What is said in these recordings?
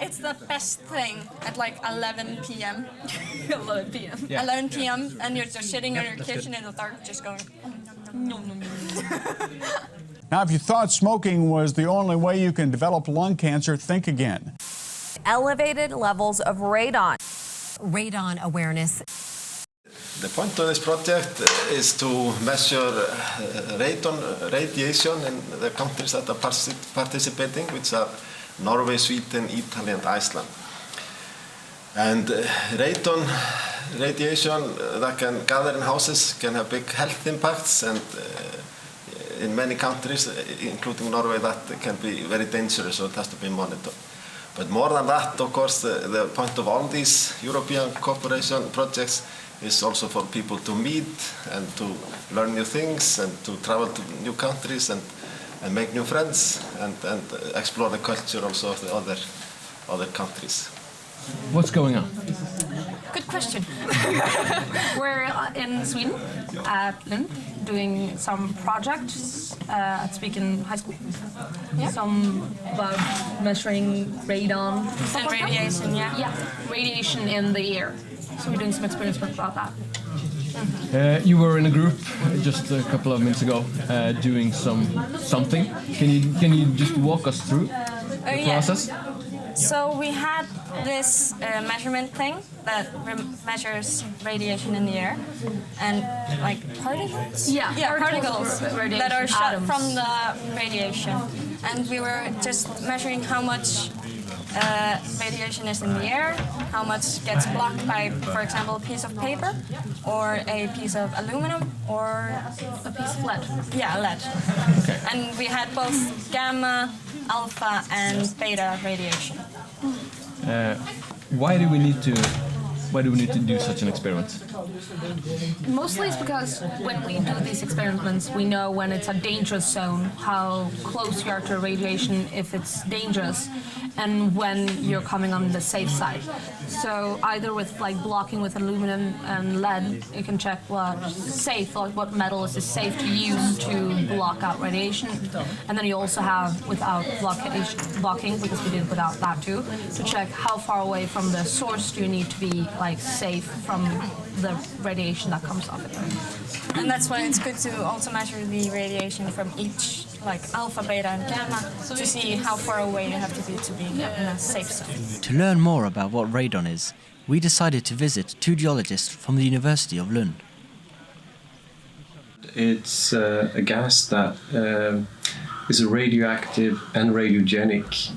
it's the best thing at like 11 p.m. 11 p.m. Yeah. 11 p.m. and you're just sitting in your kitchen in the dark, just going. Now, if you thought smoking was the only way you can develop lung cancer, think again. Elevated levels of radon. Radon awareness. The point of this project is to measure radon radiation in the countries that are participating, which are Norway, Sweden, Italy and Iceland. And radon radiation that can gather in houses can have big health impacts, and in many countries, including Norway, that can be very dangerous, so it has to be monitored. But more than that, of course, the point of all these European cooperation projects is also for people to meet and to learn new things and to travel to new countries and make new friends and explore the culture also of the other countries. What's going on? Good question. We're in Sweden at Lund doing some projects at Spiken High School. Yeah. Some about measuring radon And radiation, yeah. Yeah, radiation in the air. So we're doing some experiments about that. You were in a group just a couple of minutes ago doing something. Can you just walk us through the process? So we had this measurement thing that measures radiation in the air and like particles? Yeah, particles radiation, that are shot atoms. from the radiation. And we were just measuring how much radiation is in the air, how much gets blocked by, for example, a piece of paper or a piece of aluminum or A piece of lead. yeah, lead. Okay. And we had both gamma, alpha and beta radiation. Why do we need to do such an experiment? Mostly it's because when we do these experiments, we know when it's a dangerous zone, how close you are to radiation, if it's dangerous, and when you're coming on the safe side. So either with like blocking with aluminum and lead, you can check what's safe, like what metals is safe to use to block out radiation. And then you also have without blocking, because we did without that too, to check how far away from the source do you need to be like safe from the radiation that comes off it. And that's why it's good to also measure the radiation from each, like alpha, beta, and gamma, to see how far away you have to be in a safe zone. To learn more about what radon is, we decided to visit two geologists from the University of Lund. It's a gas that is a radioactive and radiogenic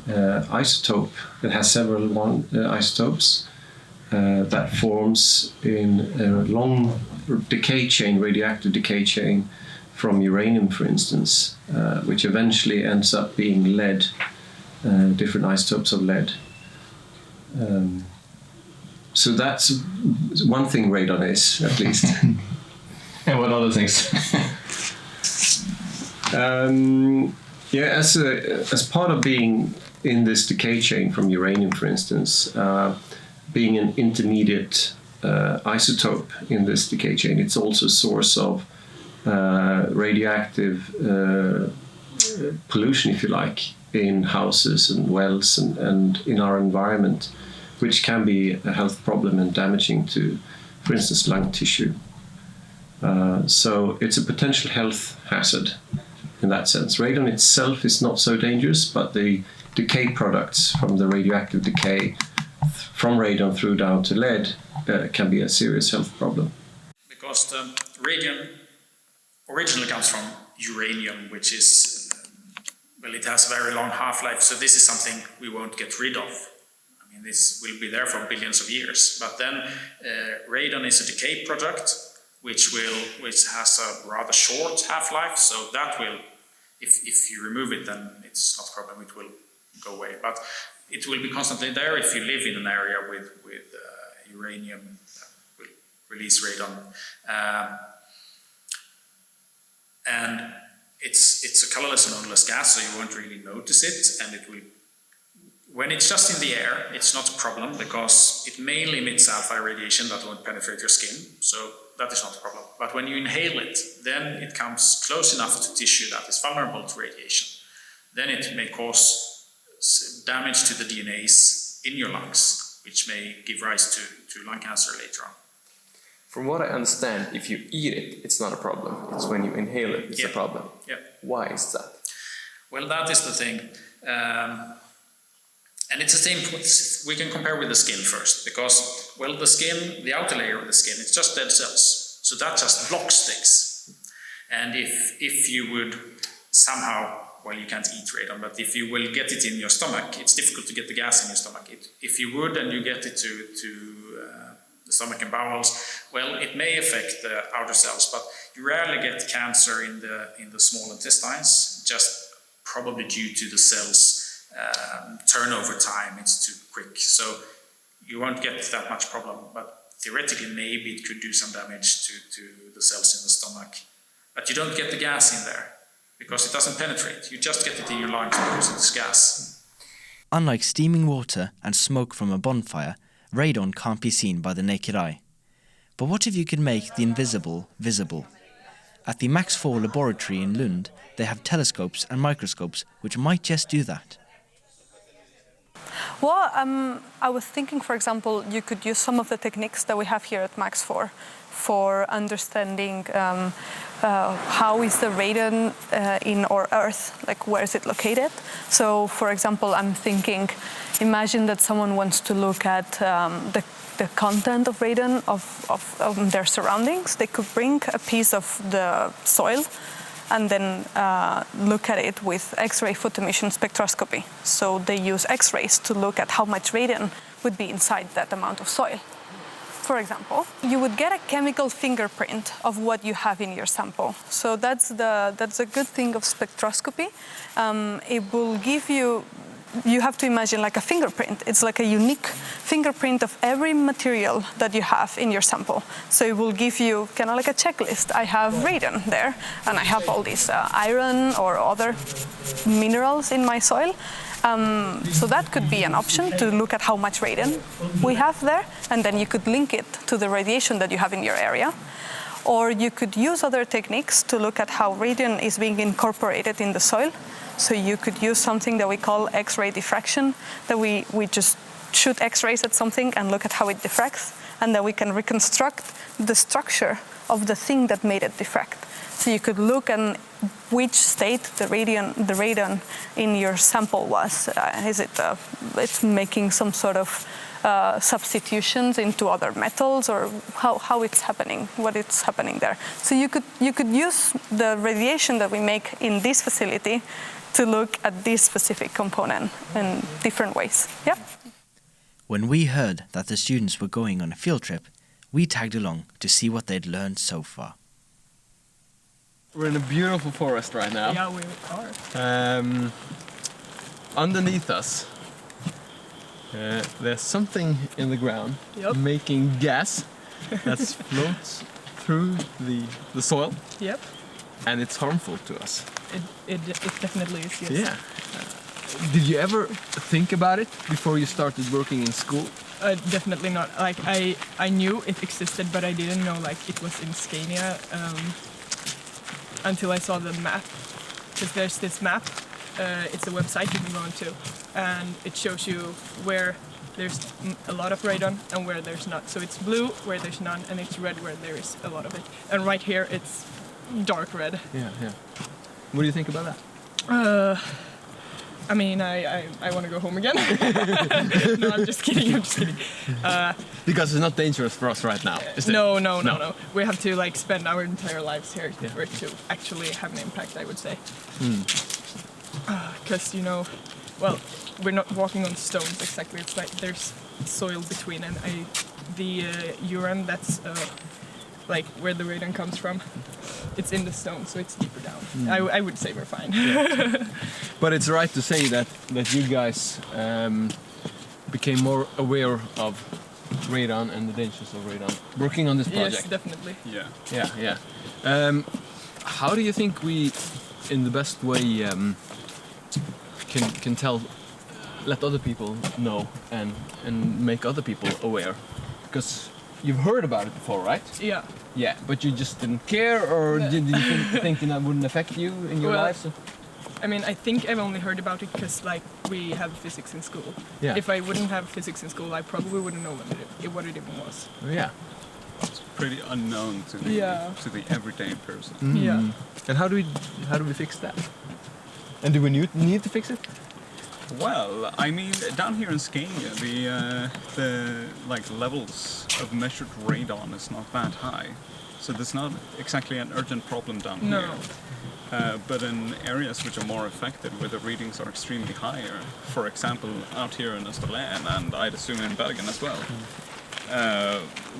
isotope. It has several isotopes that forms in a long decay chain, radioactive decay chain from uranium, for instance, which eventually ends up being lead, different isotopes of lead. So that's one thing radon is, at least. And what other things? As part of being in this decay chain from uranium, for instance, being an intermediate isotope in this decay chain, it's also a source of radioactive pollution, if you like, in houses and wells and in our environment, which can be a health problem and damaging to, for instance, lung tissue. So it's a potential health hazard in that sense. Radon itself is not so dangerous, but the decay products from the radioactive decay from radon through down to lead can be a serious health problem. Because the radium originally comes from uranium, which is, well, it has a very long half-life, so this is something we won't get rid of. I mean, this will be there for billions of years. But then radon is a decay product, which has a rather short half-life, so that will, if you remove it, then it's not a problem, it will go away. But it will be constantly there if you live in an area with uranium that will release radon. And it's a colorless and odorless gas, so you won't really notice it, and it will, when it's just in the air, it's not a problem because it mainly emits alpha radiation that won't penetrate your skin, so that is not a problem. But when you inhale it, then it comes close enough to tissue that is vulnerable to radiation. Then it may cause damage to the DNAs in your lungs, which may give rise to lung cancer later on. From what I understand, if you eat it, it's not a problem. It's when you inhale it, it's a problem. Yeah. Why is that? Well, that is the thing. And it's the same, we can compare with the skin first, because, well, the skin, the outer layer of the skin, it's just dead cells. So that just blocks things. And if you would somehow, well, you can't eat radon, but if you will get it in your stomach, it's difficult to get the gas in your stomach. If you would and you get it to the stomach and bowels, well, it may affect the outer cells, but you rarely get cancer in the small intestines, just probably due to the cells turnover time. It's too quick, so you won't get that much problem, but theoretically maybe it could do some damage to the cells in the stomach. But you don't get the gas in there because it doesn't penetrate. You just get it in your lungs because it's gas. Unlike steaming water and smoke from a bonfire, radon can't be seen by the naked eye. But what if you could make the invisible visible? At the Max 4 laboratory in Lund, they have telescopes and microscopes which might just do that. Well, I was thinking, for example, you could use some of the techniques that we have here at Max 4 for understanding how is the radon in our Earth, like where is it located. So, for example, I'm thinking, imagine that someone wants to look at the content of radon of their surroundings. They could bring a piece of the soil and then look at it with X-ray photoemission spectroscopy. So they use X-rays to look at how much radon would be inside that amount of soil. For example, you would get a chemical fingerprint of what you have in your sample. So that's a good thing of spectroscopy. It will give you have to imagine like a fingerprint. It's like a unique fingerprint of every material that you have in your sample. So it will give you kind of like a checklist. I have radon there, and I have all these iron or other minerals in my soil. So that could be an option to look at how much radon we have there, and then you could link it to the radiation that you have in your area. Or you could use other techniques to look at how radon is being incorporated in the soil. So you could use something that we call X-ray diffraction, that we just shoot X-rays at something and look at how it diffracts, and then we can reconstruct the structure of the thing that made it diffract. So you could look at which state the radon in your sample was. Is it it's making some sort of substitutions into other metals, or how it's happening, what it's happening there. So you could use the radiation that we make in this facility to look at this specific component in different ways. Yeah. When we heard that the students were going on a field trip, we tagged along to see what they'd learned so far. We're in a beautiful forest right now. Yeah, we are. Underneath us, there's something in the ground making gas that floats through the soil. Yep. And it's harmful to us. It definitely is, yes. Yeah. Did you ever think about it before you started working in school? Definitely not. Like I knew it existed, but I didn't know like it was in Scania until I saw the map. Because there's this map. It's a website you can go onto, and it shows you where there's a lot of radon and where there's not. So it's blue where there's none, and it's red where there is a lot of it. And right here it's dark red. Yeah. What do you think about that? I mean, I want to go home again. No, I'm just kidding. Because it's not dangerous for us right now, is it? No. We have to like spend our entire lives here for it to actually have an impact, I would say. Because well, we're not walking on stones exactly. It's like there's soil between, and the EURA, that's like where the radon comes from. It's in the stone, so it's deeper down. I would say we're fine. Yeah. But it's right to say that you guys became more aware of radon and the dangers of radon working on this project. Yes, definitely. Yeah. How do you think we, in the best way, can let other people know and make other people aware? Because you've heard about it before, right? Yeah. Yeah, but you just didn't care, or did you think that wouldn't affect you in your life? I mean, I think I've only heard about it because like we have physics in school. Yeah. If I wouldn't have physics in school, I probably wouldn't know what it even was. Yeah. It's pretty unknown to to the everyday person. Yeah. And how do we fix that? And do we need to fix it? Well, I mean, down here in Scania, the like levels of measured radon is not that high, so there's not exactly an urgent problem down here. But in areas which are more affected, where the readings are extremely higher, for example, out here in Österlen, and I'd assume in Bergen as well,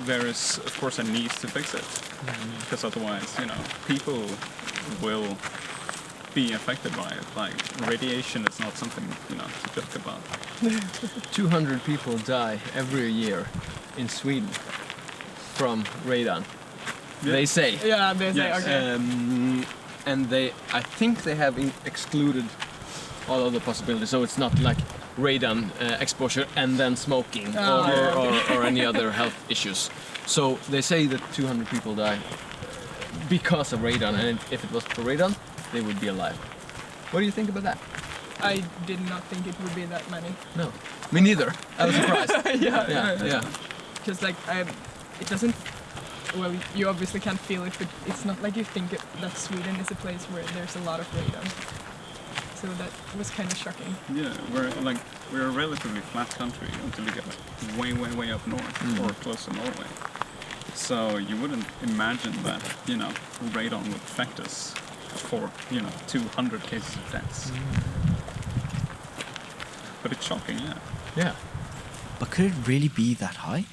there is, of course, a need to fix it, because otherwise, you know, people will be affected by it. Like, radiation is not something, you know, to joke about. 200 people die every year in Sweden from radon. Yeah. They say. Yeah, they say. Yes. Okay. And I think they have excluded all other possibilities. So it's not like radon exposure and then smoking or any other health issues. So they say that 200 people die because of radon, and if it was for radon, they would be alive. What do you think about that? I did not think it would be that many. No, me neither. I was surprised. yeah. Because like it doesn't. Well, you obviously can't feel it, but it's not like you think that Sweden is a place where there's a lot of radon. So that was kind of shocking. Yeah, we're a relatively flat country until you get way up north or close to Norway. So you wouldn't imagine that, you know, radon would affect us for, you know, 200 cases of deaths. But it's shocking, yeah. Yeah. But could it really be that high?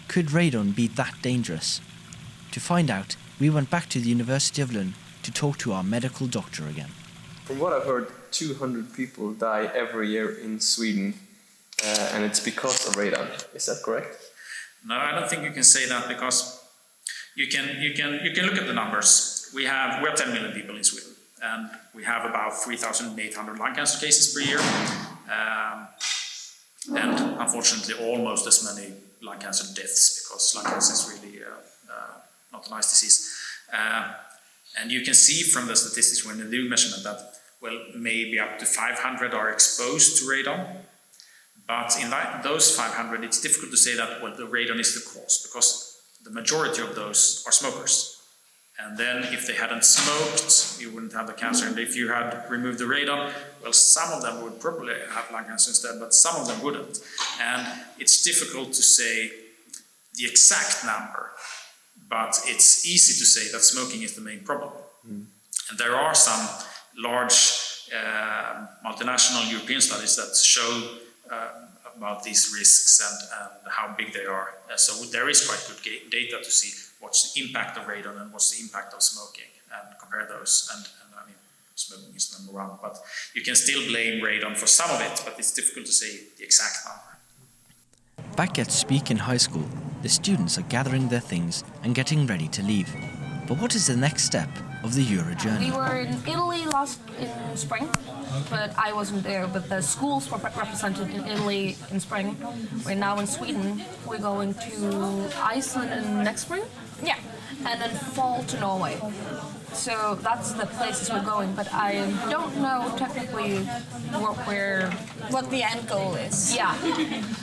Could radon be that dangerous? To find out, we went back to the University of Lund to talk to our medical doctor again. From what I've heard, 200 people die every year in Sweden, and it's because of radon. Is that correct? No, I don't think you can say that, because you can look at the numbers. We're 10 million people in Sweden, and we have about 3,800 lung cancer cases per year, and unfortunately almost as many lung cancer deaths, because lung cancer is really not a nice disease. And you can see from the statistics when they do measurement that, well, maybe up to 500 are exposed to radon. But in those 500, it's difficult to say that, well, the radon is the cause, because the majority of those are smokers. And then if they hadn't smoked, you wouldn't have the cancer. And if you had removed the radon, well, some of them would probably have lung cancer instead, but some of them wouldn't. And it's difficult to say the exact number, but it's easy to say that smoking is the main problem. And there are some large multinational European studies that show about these risks and how big they are. So there is quite good data to see what's the impact of radon and what's the impact of smoking, and compare those. And I mean, smoking is number one, but you can still blame radon for some of it, but it's difficult to say the exact number. Back at Spiken High School, the students are gathering their things and getting ready to leave. But what is the next step of the EURA journey? We were in Italy in spring, but I wasn't there. But the schools were represented in Italy in spring. We're now in Sweden. We're going to Iceland in next spring. Yeah. And then fall to Norway. So that's the places we're going, but I don't know technically what the end goal is. Yeah,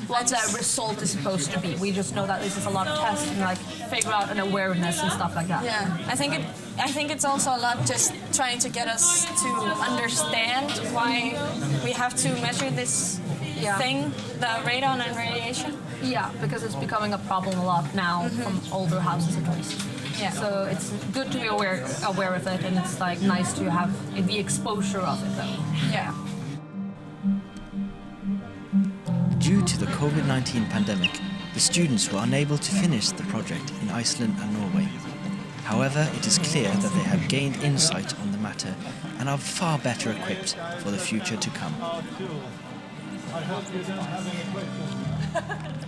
what the result is supposed to be. We just know that this is a lot of tests and like figure out an awareness and stuff like that. Yeah, I think it's also a lot just trying to get us to understand why we have to measure this thing, the radon and radiation. Yeah, because it's becoming a problem a lot now from older houses at least. Yeah. So it's good to be aware of it, and it's like nice to have the exposure of it though. Yeah. Due to the COVID-19 pandemic, the students were unable to finish the project in Iceland and Norway. However, it is clear that they have gained insight on the matter and are far better equipped for the future to come. I hope you don't have any questions.